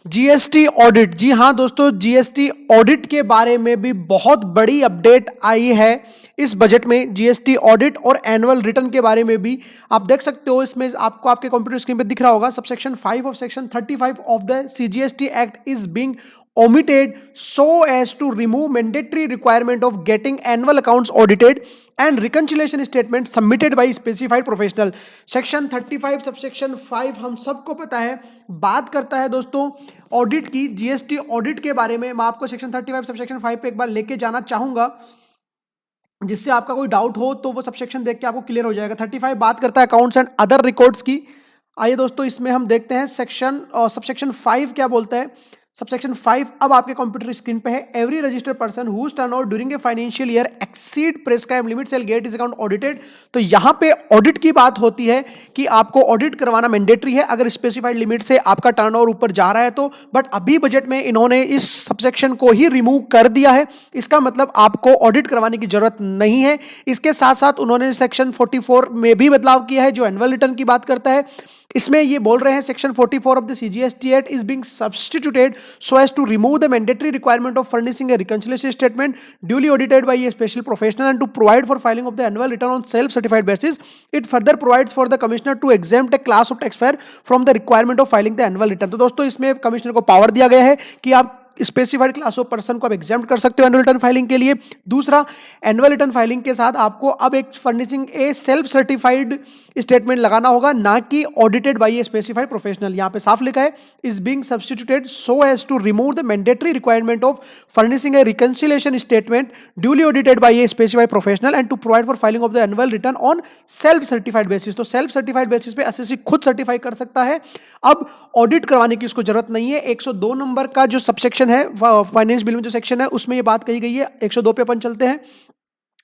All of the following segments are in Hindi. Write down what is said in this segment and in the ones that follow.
GST audit. जी हाँ दोस्तों, जीएसटी ऑडिट के बारे में भी बहुत बड़ी अपडेट आई है इस बजट में। जीएसटी ऑडिट और एनुअल रिटर्न के बारे में भी आप देख सकते हो, इसमें आपको आपके कंप्यूटर स्क्रीन पे दिख रहा होगा, subsection 5 of section 35 of the CGST act is being omitted so as to remove mandatory requirement of getting annual accounts audited and reconciliation statement submitted by specified professional। Section 35 subsection 5 हम सबको पता है, बात करता है दोस्तों ऑडिट की, जीएसटी ऑडिट के बारे में। मैं आपको सेक्शन 35 सबसेक्शन 5 पे एक बार लेके जाना चाहूंगा, जिससे आपका कोई डाउट हो तो वो सबसेक्शन देख के आपको क्लियर हो जाएगा। 35 बात करता है अकाउंट्स एंड अदर रिकॉर्ड्स की। आइए दोस्तों, इसमें हम देखते हैं सेक्शन सबसेक्शन 5 क्या बोलता है। सबसेक्शन 5 अब आपके कंप्यूटर स्क्रीन पे है। Every registered person whose turnover during a financial year exceed prescribed limit shall get his account audited. तो यहां पे ऑडिट की बात होती है कि आपको ऑडिट करवाना मैंडेटरी है अगर स्पेसिफाइड लिमिट से आपका टर्नओवर ऊपर जा रहा है तो। बट अभी बजट में इन्होंने इस सबसेक्शन को ही रिमूव कर दिया है, इसका मतलब आपको ऑडिट करवाने की जरूरत नहीं है। इसके साथ साथ उन्होंने सेक्शन 44 में भी बदलाव किया है जो एनुअल रिटर्न की बात करता है। इसमें ये बोल रहे हैं section 44 of the CGST act is being substituted so as to remove the mandatory requirement of furnishing a reconciliation statement duly audited by a special professional and to provide for filing of the annual return on self certified basis. It further provides for the commissioner to exempt a class of taxpayer from the requirement of filing the annual return. तो दोस्तों इसमें कमिश्नर को पावर दिया गया है कि आप स्पेसिफाइड क्लास ऑफ पर्सन को आप एग्जाम्प्ट कर सकते हो एनुअल रिटर्न फाइलिंग के लिए। दूसरा, एनुअल रिटर्न फाइलिंग के साथ आपको अब एक furnishing a self certified statement लगाना होगा, ना कि audited by a specified professional. यहां पे साफ लिखा है is being substituted so as to remove the mandatory requirement of furnishing a reconciliation statement duly audited by a specified professional and to provide for filing of the annual return on self certified basis. तो सेल्फ सर्टिफाइड बेसिस पे एसएससी खुद सर्टिफाई कर सकता है, अब ऑडिट करवाने की उसको जरूरत नहीं है। 102 नंबर का जो सबसेक्शन है फाइनेंस बिल में जो सेक्शन है उसमें ये बात कही गई है। 102 पे अपन चलते हैं।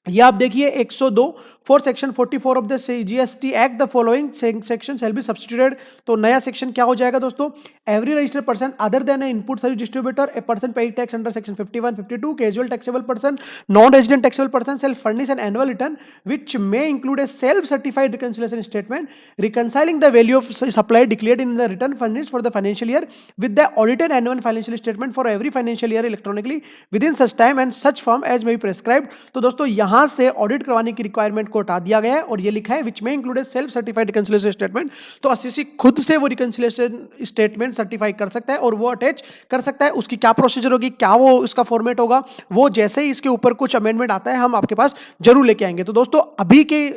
ये आप देखिए 102 for section 44 of the GST act the following section shall be substituted. तो नया सेक्शन क्या हो जाएगा दोस्तों, every registered person other than A input service distributor a person paying tax under section 51 52 casual taxable person non resident taxable person shall furnish an annual return which may include A self certified reconciliation statement reconciling the value of supply declared in the return furnished for the financial year with the audited annual financial statement for every financial year electronically within such time and such form as may be prescribed. तो दोस्तों यहां से ऑडिट करवाने की रिक्वायरमेंट को हटा दिया गया है और ये लिखा है विच में included self certified reconciliation statement. तो एसएससी खुद से वो रिकंसिलिएशन स्टेटमेंट सर्टिफाई कर सकता है और वो अटैच कर सकता है। उसकी क्या प्रोसीजर होगी, क्या वो उसका फॉर्मेट होगा, वो जैसे ही इसके ऊपर कुछ अमेंडमेंट आता है हम आपके पास जरूर लेके आएंगे। तो दोस्तों अभी के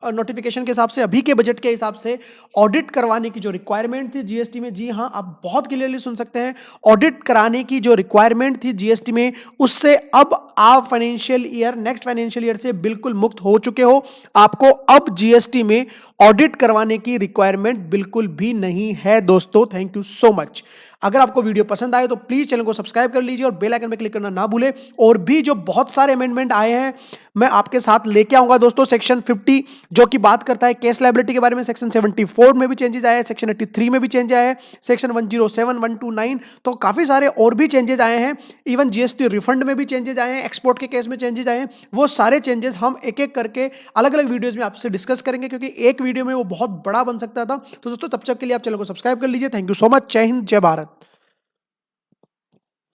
नोटिफिकेशन के हिसाब से, अभी के बजट के हिसाब से ऑडिट करवाने की जो रिक्वायरमेंट थी जीएसटी में, जी हाँ आप बहुत क्लियरली सुन सकते हैं, ऑडिट कराने की जो रिक्वायरमेंट थी जीएसटी में उससे अब आप financial year next financial year से बिल्कुल मुक्त हो चुके हो। आपको अब जीएसटी में ऑडिट करवाने की रिक्वायरमेंट बिल्कुल भी नहीं है दोस्तों। Thank you so much. अगर आपको वीडियो पसंद आए तो प्लीज चैनल को सब्सक्राइब कर लीजिए और बेल आइकन पे क्लिक करना ना भूलें। और भी जो बहुत सारे अमेंडमेंट आए हैं मैं आपके साथ लेके आऊंगा दोस्तों। सेक्शन 50 जो कि बात करता है केस लायबिलिटी के बारे में, सेक्शन 74 में भी चेंजेस आए हैं, सेक्शन 83 में भी चेंज आया है, सेक्शन 107 129, तो काफी सारे और भी चेंजेस आए हैं। इवन जीएसटी रिफंड में भी चेंजेस आए हैं, एक्सपोर्ट के केस में चेंजेस आए हैं। वो सारे चेंजेस हम एक एक करके अलग अलग वीडियोज में आपसे डिस्कस करेंगे, क्योंकि एक वीडियो में वो बहुत बड़ा बन सकता था। तो दोस्तों तब तक के लिए आप चैनल को सब्सक्राइब कर लीजिए। Thank you so much. जय हिंद, जय भारत।